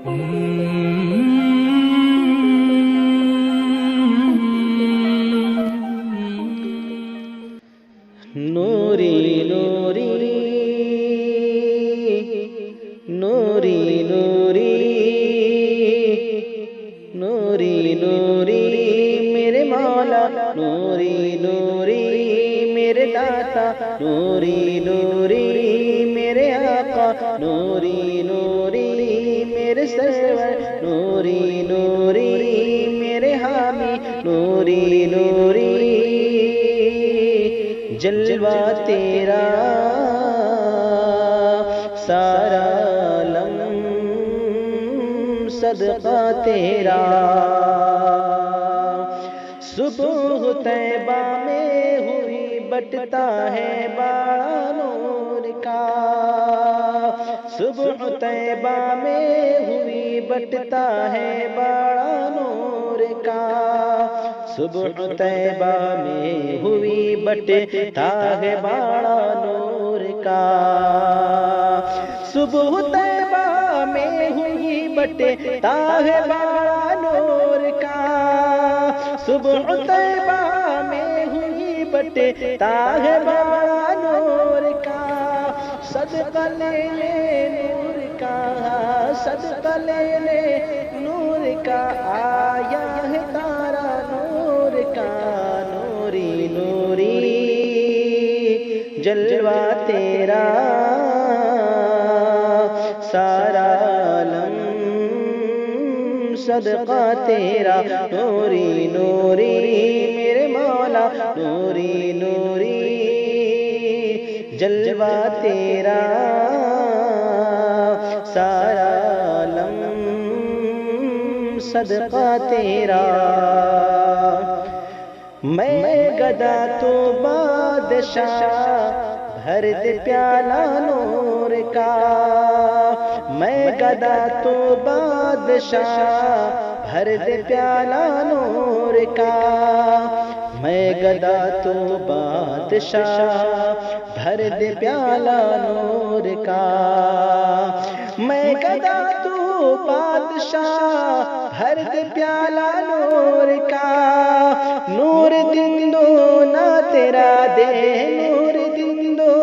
نوری نوری نوری نوری نوری نوری میرے مولا، نوری نوری میرے داتا، نوری نوری میرے آقا، نوری نوری میرے سرور، نوری نوری میرے حامی، نوری نوری جلوہ تیرا سارا عالم صدقہ تیرا۔ صبح طیبہ میں ہوئی بٹتا ہے باڑا نور کا، صبح طیبہ میں ہوئی بٹتا ہے باڑا نور کا، صبح طیبہ میں ہوئی بٹتا ہے باڑا نور کا، صبح طیبہ میں ہوئی بٹتا ہے باڑا نور کا، صبح طیبہ میں ہوئی بٹتا ہے باڑا نور کا، صدقہ لے لے نور کا، صدقہ لے لے نور کا، آیا ہے تارا نور کا، نوری نوری جلوہ تیرا سارا عالم صدقہ تیرا، نوری نوری میرے مولا، نوری نوری جلوہ تیرا سارا عالم صدقہ تیرا۔ میں گدا تو بادشاہ بھر دے پیالہ نور کا، میں گدا تو بادشاہ بھر دے پیالہ نور کا، میں گدا تو بادشاہ بھر دے پیالہ نور کا، میں گدا تو بادشاہ بھر دے پیالہ نور کا، نور دن دو نہ تیرا دے، نور دن دو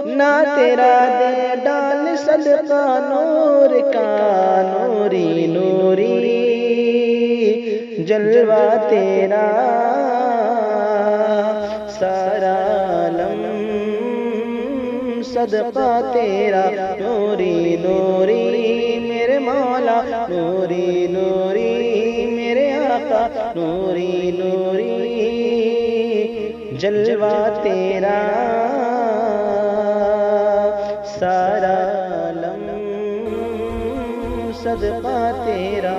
نہ تیرا دے، ڈال صدقہ نور کا، نوری نوری جلوہ تیرا سارا عالم صدقہ تیرا، نوری نوری میرے مولا، نوری نوری میرے آقا، نوری نوری جلوہ تیرا سارا عالم صدقہ تیرا۔